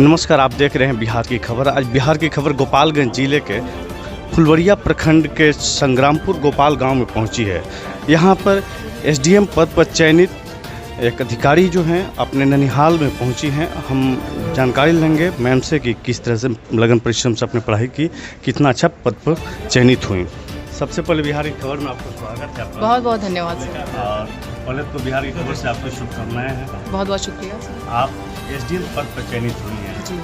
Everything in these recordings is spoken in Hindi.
नमस्कार, आप देख रहे हैं बिहार की खबर। आज बिहार की खबर गोपालगंज जिले के फुलवरिया प्रखंड के संग्रामपुर गोपाल गांव में पहुंची है। यहां पर एसडीएम पद पर चयनित एक अधिकारी जो हैं अपने ननिहाल में पहुंची हैं। हम जानकारी लेंगे मैम से कि किस तरह से लगन परिश्रम से अपनी पढ़ाई की, कितना अच्छा पद पर चयनित हुई। सबसे पहले बिहार की खबर में आपका स्वागत है। बहुत बहुत धन्यवाद सर। और पहले तो बिहार की खबर से आपको शुभकामनाएं हैं। बहुत बहुत शुक्रिया सर। आप एसडीएम पद पर चयनित हुई हैं जी।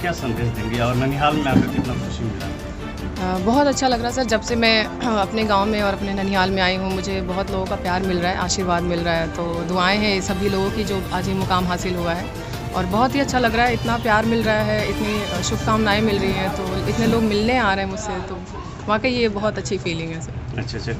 क्या संदेश देंगे और ननिहाल में आकर कितना खुशी मिला? बहुत अच्छा लग रहा है सर। जब से मैं अपने गांव में और अपने ननिहाल में आई हूं, मुझे बहुत लोगों का प्यार मिल रहा है, आशीर्वाद मिल रहा है। तो दुआएं हैं सभी लोगों की जो आज ये मुकाम हासिल हुआ है, और बहुत ही अच्छा लग रहा है। इतना प्यार मिल रहा है, इतनी शुभकामनाएं मिल रही हैं, तो इतने लोग मिलने आ रहे हैं मुझसे, तो वाकई ये बहुत अच्छी फीलिंग है सर। अच्छा।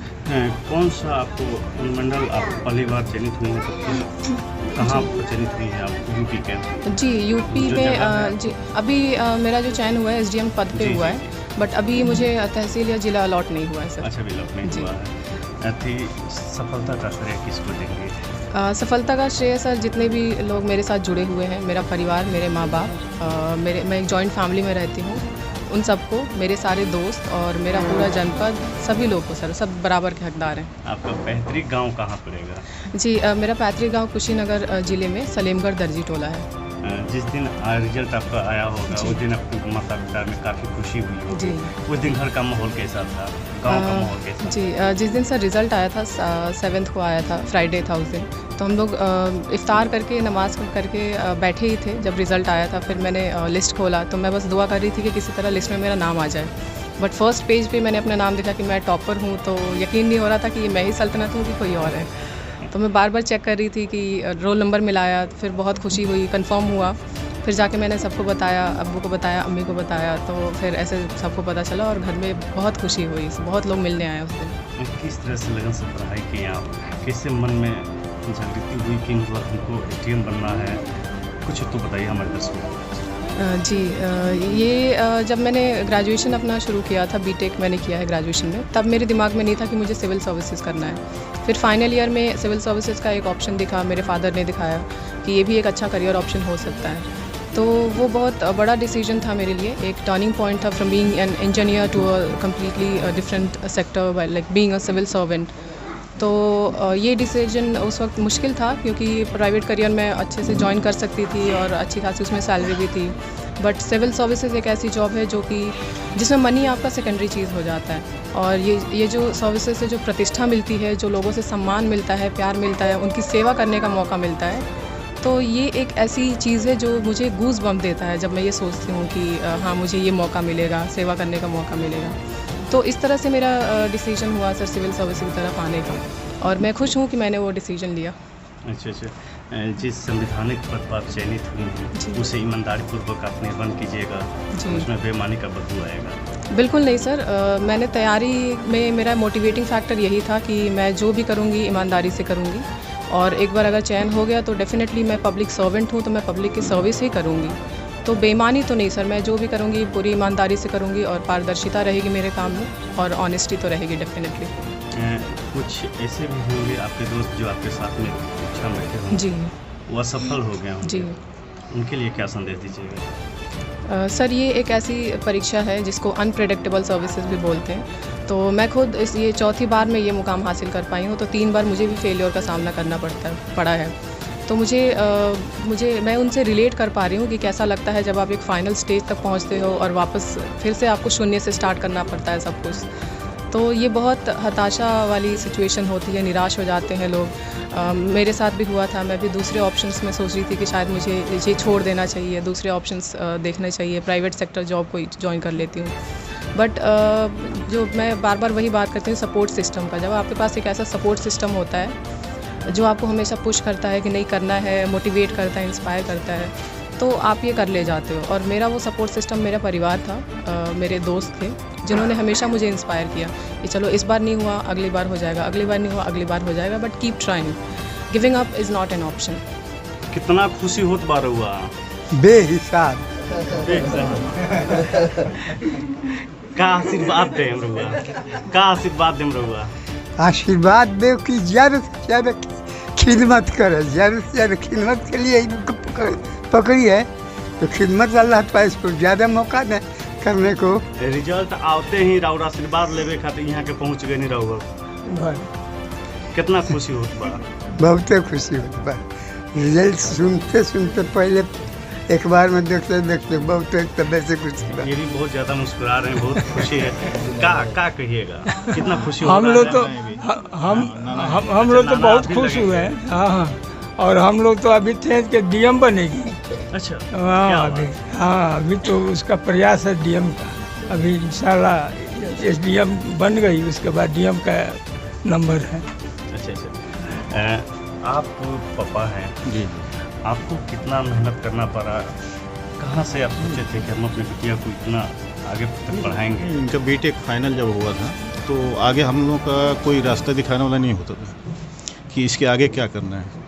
कौन सा आपको अनुमंडल आप पहली बार चयनित हुई हैं? तो कहाँ पर चयनित हुई हैं आप? यूपी के? जी, यूपी में जी। अभी मेरा जो चयन हुआ है एसडीएम पद पे हुआ है, बट अभी मुझे तहसील या जिला अलॉट नहीं हुआ है सर। अच्छा, भी अलॉट नहीं हुआ है। अति सफलता का श्रेय किसको देंगे? सफलता का श्रेय सर जितने भी लोग मेरे साथ जुड़े हुए हैं, मेरा परिवार, मेरे माँ बाप, मैं एक जॉइंट फैमिली में रहती हूँ, उन सबको, मेरे सारे दोस्त और मेरा पूरा जनपद, सभी लोग को सर, सब बराबर के हकदार हैं। आपका पैतृक गांव कहाँ पड़ेगा? जी, मेरा पैतृक गांव कुशीनगर जिले में सलेमगढ़ दर्जी टोला है। जिस दिन रिजल्ट आपका आया होगा उस दिन आपके माता पिता में काफ़ी खुशी हुई होगी। जी। उस दिन घर का माहौल कैसा था, गांव का माहौल कैसा था? जी, जिस दिन सर रिज़ल्ट आया था 7th को आया था, फ्राइडे था उस दिन, तो हम लोग इफ्तार करके नमाज़ करके बैठे ही थे जब रिज़ल्ट आया था। फिर मैंने लिस्ट खोला, तो मैं बस दुआ कर रही थी कि किसी तरह लिस्ट में मेरा नाम आ जाए। बट फर्स्ट पेज पे मैंने अपना नाम देखा कि मैं टॉपर हूँ, तो यकीन नहीं हो रहा था कि ये मैं ही सल्तनत हूँ कि कोई और है। तो मैं बार बार चेक कर रही थी कि रोल नंबर मिलाया, फिर बहुत खुशी हुई, कंफर्म हुआ। फिर जाके मैंने सबको बताया, अब्बू को बताया, अम्मी को बताया, तो फिर ऐसे सबको पता चला और घर में बहुत खुशी हुई। बहुत लोग मिलने आए उस दिन। किस तरह से लगन से पढ़ाई की आप? कैसे मन में जागृति हुई कि मतलब हमको एसडीएम बनना है? कुछ तो बताइए हमारे दर्शकों को। जी, ये जब मैंने ग्रेजुएशन अपना शुरू किया था, बीटेक मैंने किया है ग्रेजुएशन में, तब मेरे दिमाग में नहीं था कि मुझे सिविल सर्विसेज करना है। फिर फाइनल ईयर में सिविल सर्विसेज का एक ऑप्शन दिखा, मेरे फादर ने दिखाया कि ये भी एक अच्छा करियर ऑप्शन हो सकता है। तो वो बहुत बड़ा डिसीजन था मेरे लिए, एक टर्निंग पॉइंट था from being an engineer to a completely different sector like being a civil servant. तो ये डिसीजन उस वक्त मुश्किल था, क्योंकि प्राइवेट करियर में अच्छे से ज्वाइन कर सकती थी और अच्छी खासी उसमें सैलरी भी थी। बट सिविल सर्विसेज एक ऐसी जॉब है जो कि जिसमें मनी आपका सेकेंडरी चीज़ हो जाता है, और ये जो सर्विसेज से जो प्रतिष्ठा मिलती है, जो लोगों से सम्मान मिलता है, प्यार मिलता है, उनकी सेवा करने का मौका मिलता है, तो ये एक ऐसी चीज़ है जो मुझे गूज बम्प देता है जब मैं ये सोचती हूँ कि हाँ, मुझे ये मौका मिलेगा, सेवा करने का मौका मिलेगा। तो इस तरह से मेरा डिसीजन हुआ सर सिविल सर्विस की तरफ आने का, और मैं खुश हूँ कि मैंने वो डिसीजन लिया। अच्छा। जिस संवैधानिक पद पर आप चयनित हुई हैं उसे ईमानदारी पूर्वक आप निर्वहन कीजिएगा, उसमें बेईमानी का बदबू आएगा? बिल्कुल नहीं सर। मैंने तैयारी में मेरा मोटिवेटिंग फैक्टर यही था कि मैं जो भी करूँगी ईमानदारी से करूँगी, और एक बार अगर चयन हो गया तो डेफिनेटली मैं पब्लिक सर्वेंट हूँ, तो मैं पब्लिक की सर्विस ही करूँगी। तो बेईमानी तो नहीं सर, मैं जो भी करूँगी पूरी ईमानदारी से करूँगी, और पारदर्शिता रहेगी मेरे काम में, और ऑनेस्टी तो रहेगी डेफिनेटली। कुछ ऐसे भी होंगे आपके दोस्त जो आपके साथ में कक्षा में बैठे होंगे, जी, वो असफल हो गए होंगे, जी। उनके लिए क्या संदेश दीजिएगा? सर ये एक ऐसी परीक्षा है जिसको अनप्रेडिक्टेबल सर्विसेज भी बोलते हैं। तो मैं खुद ये चौथी बार में ये मुकाम हासिल कर पाई हूँ, तो 3 बार मुझे भी फेलियर का सामना करना पड़ा है। तो मैं उनसे रिलेट कर पा रही हूँ कि कैसा लगता है जब आप एक फ़ाइनल स्टेज तक पहुँचते हो और वापस फिर से आपको शून्य से स्टार्ट करना पड़ता है सब कुछ। तो ये बहुत हताशा वाली सिचुएशन होती है, निराश हो जाते हैं लोग। मेरे साथ भी हुआ था। मैं भी दूसरे ऑप्शंस में सोच रही थी कि शायद मुझे ये छोड़ देना चाहिए, दूसरे ऑप्शंस देखने चाहिए, प्राइवेट सेक्टर जॉब को ज्वाइन कर लेती हूँ। बट जो मैं बार बार वही बात करती हूँ सपोर्ट सिस्टम का। जब आपके पास एक ऐसा सपोर्ट सिस्टम होता है जो आपको हमेशा पुश करता है कि नहीं करना है, मोटिवेट करता है, इंस्पायर करता है, तो आप ये कर ले जाते हो। और मेरा वो सपोर्ट सिस्टम मेरा परिवार था, मेरे दोस्त थे जिन्होंने हमेशा मुझे इंस्पायर किया कि चलो इस बार नहीं हुआ, अगली बार हो जाएगा, अगली बार नहीं हुआ, अगली बार हो जाएगा, but keep trying, giving up is not an option. कितना खुशी होत बार हुआ? बेहिसाब। का आशीर्वाद दे रहुआ, का आशीर्वाद दे रहुआ? आशीर्वाद दे कि ज़्यादा से ज़्यादा खिदमत करे, ज़्यादा से ज़्यादा खिदमत के लिए पकड़ी है तो खिदमत अल्लाह पास इसको ज़्यादा मौका दें करने को। रिजल्ट आते ही राउर आशीर्वाद लेवे खातिर यहाँ के पहुँच गए नहीं राउर, कितना खुशी होत बा। बहुत खुशी होती बा। रिजल्ट सुनते सुनते पहले एक बार में देखते देखते बहुत तबीयत से खुशी बा। ये भी बहुत ज़्यादा मुस्कुरा रहे हैं, बहुत खुशी है। का कहिएगा, कितना खुशी हो हम रहा लोग है? तो हम लोग तो बहुत खुश हुए हैं। हाँ, और हम लोग तो अभी थे कि डीएम बनेगी। अच्छा, हाँ, अभी तो उसका प्रयास है डीएम का। अभी इंशाल्लाह एसडीएम बन गई, उसके बाद डीएम का नंबर है। अच्छा। आप पापा हैं जी, आपको कितना मेहनत करना पड़ा? कहाँ से आप सोचे थे कि हम अपनी बिटिया को इतना आगे तक बढ़ाएंगे? इनका बीटेक फाइनल जब हुआ था तो आगे हम लोगों का कोई रास्ता दिखाने वाला नहीं होता था कि इसके आगे क्या करना है।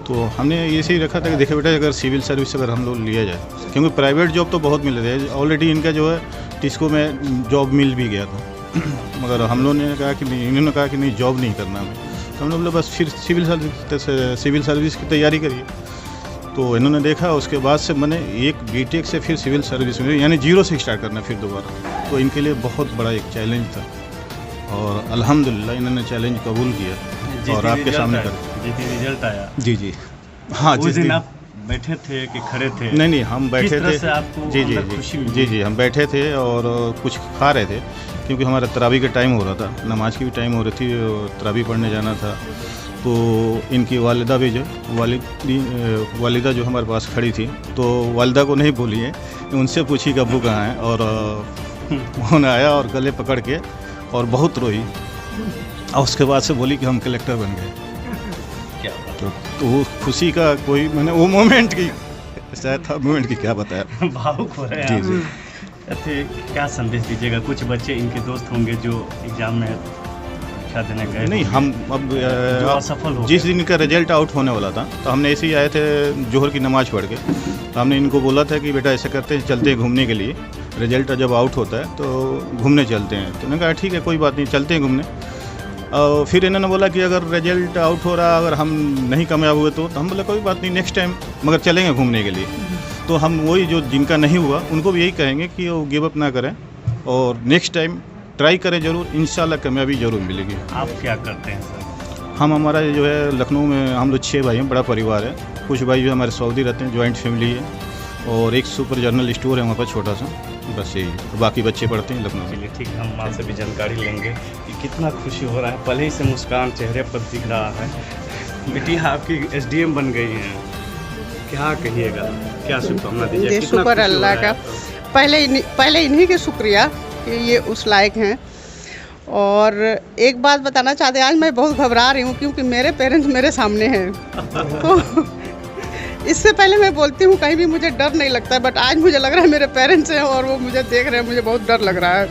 तो हमने ऐसे ही रखा था कि देखो बेटा, अगर सिविल सर्विस अगर हम लोग लिया जाए, क्योंकि प्राइवेट जॉब तो बहुत मिल रहे थे ऑलरेडी। इनका जो है टिस्को में जॉब मिल भी गया था मगर हम लोगों ने कहा कि नहीं, इन्होंने कहा कि नहीं जॉब नहीं करना हमें। तो हमने बोला बस फिर सिविल सर्विस की तैयारी करिए। तो इन्होंने देखा, उसके बाद से मैंने एक बीटेक से फिर सिविल सर्विस में, यानी जीरो से स्टार्ट करना फिर दोबारा। तो इनके लिए बहुत बड़ा एक चैलेंज था और अल्हम्दुलिल्लाह इन्होंने चैलेंज कबूल किया और आपके सामने कर रिजल्ट आया। जी हाँ, उस दिन आप बैठे थे कि खड़े थे? नहीं, हम बैठे किस तरह थे। से आपको जी अंदर खुशी हुई? जी, हम बैठे थे और कुछ खा रहे थे क्योंकि हमारा तरावी का टाइम हो रहा था, नमाज की भी टाइम हो रही थी और तरावी पढ़ने जाना था। तो इनकी वालिदा भी जो वालिदा जो हमारे पास खड़ी थी, तो वालिदा को नहीं बोली है, उनसे पूछी कि अब्बू कहाँ हैं, और उन्होंने आया और गले पकड़ के और बहुत रोई और उसके बाद से बोली कि हम कलेक्टर बन गए। तो वो खुशी का कोई, मैंने वो मोमेंट की शायद था, मोमेंट की क्या बताया, भावुक हो रहे हैं जी। अच्छा, क्या संदेश दीजिएगा? कुछ बच्चे इनके दोस्त होंगे जो एग्जाम में परीक्षा देने गए, नहीं हम अब जो असफल हो जिस गए। दिन का रिजल्ट आउट होने वाला था तो हमने ऐसे ही आए थे जोहर की नमाज़ पढ़ के। तो हमने इनको बोला था कि बेटा ऐसा करते हैं, चलते हैं घूमने के लिए, रिजल्ट जब आउट होता है तो घूमने चलते हैं। तो उन्होंने कहा ठीक है कोई बात नहीं, चलते हैं घूमने। और फिर इन्होंने बोला कि अगर रिजल्ट आउट हो रहा, अगर हम नहीं कामयाब हुए तो हम बोले कोई बात नहीं, नेक्स्ट टाइम मगर चलेंगे घूमने के लिए। तो हम वही जो जिनका नहीं हुआ उनको भी यही कहेंगे कि वो गिव अप ना करें और नेक्स्ट टाइम ट्राई करें ज़रूर, इंशाल्लाह कामयाबी ज़रूर मिलेगी। आप क्या करते हैं सर? हमारा जो है लखनऊ में हम लोग 6 भाई हैं, बड़ा परिवार है। कुछ भाई जो हमारे सऊदी रहते हैं, जॉइंट फैमिली है, और एक सुपर जनरल स्टोर है वहाँ पर छोटा सा, बस यही। बाकी बच्चे पढ़ते हैं लखनऊ में। चलिए ठीक है, हम आपसे भी जानकारी लेंगे कि कितना खुशी हो रहा है। पहले ही से मुस्कान चेहरे पर दिख रहा है। बिटिया आपकी एसडीएम बन गई हैं, क्या कहिएगा, क्या शुभकामना दीजिए? जी, कितना शुक्र खुशी हो अल्लाह रहा है का। आपको? पहले इन्हीं के शुक्रिया कि ये उस लायक हैं। और एक बात बताना चाहते हैं, आज मैं बहुत घबरा रही हूँ क्योंकि मेरे पेरेंट्स मेरे सामने हैं। तो इससे पहले मैं बोलती हूँ कहीं भी मुझे डर नहीं लगता है, बट आज मुझे लग रहा है मेरे पेरेंट्स हैं और वो मुझे देख रहे हैं, मुझे बहुत डर लग रहा है।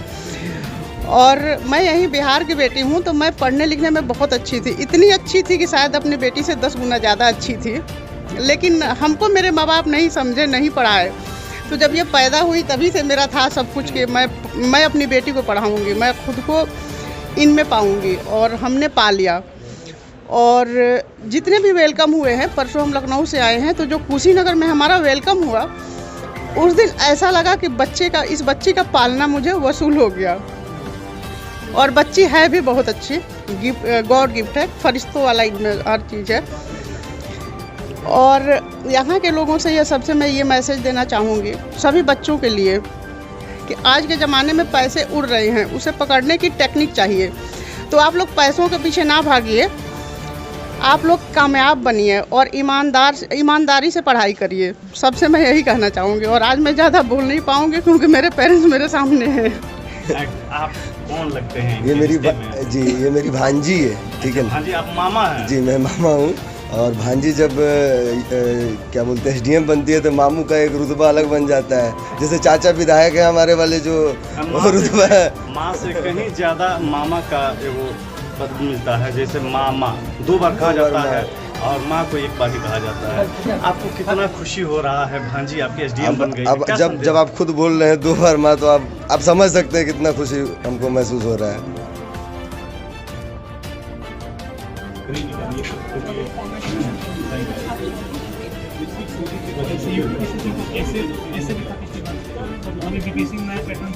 और मैं यहीं बिहार की बेटी हूँ, तो मैं पढ़ने लिखने में बहुत अच्छी थी, इतनी अच्छी थी कि शायद अपनी बेटी से 10 गुना ज़्यादा अच्छी थी। लेकिन हमको मेरे माँ बाप नहीं समझे, नहीं पढ़ाए। तो जब ये पैदा हुई तभी से मेरा था सब कुछ कि मैं अपनी बेटी को पढ़ाऊँगी, मैं खुद को इनमें पाऊँगी, और हमने पा लिया। और जितने भी वेलकम हुए हैं, परसों हम लखनऊ से आए हैं, तो जो कुशीनगर में हमारा वेलकम हुआ, उस दिन ऐसा लगा कि इस बच्ची का पालना मुझे वसूल हो गया। और बच्ची है भी बहुत अच्छी, गॉड गिफ्ट है, फरिश्तों वाला इनमें हर चीज़ है। और यहाँ के लोगों से सबसे मैं ये मैसेज देना चाहूँगी सभी बच्चों के लिए कि आज के ज़माने में पैसे उड़ रहे हैं, उसे पकड़ने की टेक्निक चाहिए। तो आप लोग पैसों के पीछे ना भागिए, आप लोग कामयाब बनिए और ईमानदारी से पढ़ाई करिए। सबसे मैं यही कहना चाहूँगी। और आज मैं ज़्यादा बोल नहीं पाऊँगी क्योंकि मेरे पेरेंट्स मेरे सामने हैं। आप कौन लगते हैं? ये मेरी भांजी है, ठीक है ना? हाँ जी, आप मामा हैं? जी, मैं मामा हूँ। और भांजी जब क्या बोलते हैं एसडीएम बनती है तो मामू का एक रुतबा अलग बन जाता है। जैसे चाचा विधायक है हमारे वाले, जो रुतबा है, माँ से कहीं ज़्यादा मामा का वो पद मिलता है। जैसे मामा 2 बार कहा जाता है और माँ को 1 बार ही कहा जाता है। आपको कितना खुशी हो रहा है भांजी आपकी एसडीएम बन गई? अब जब आप खुद बोल रहे हैं 2 बार माँ, तो आप समझ सकते हैं कितना खुशी हमको महसूस हो रहा है। ऐसे भी था पिछली बार, अभी बीपीएससी में नया पैटर्न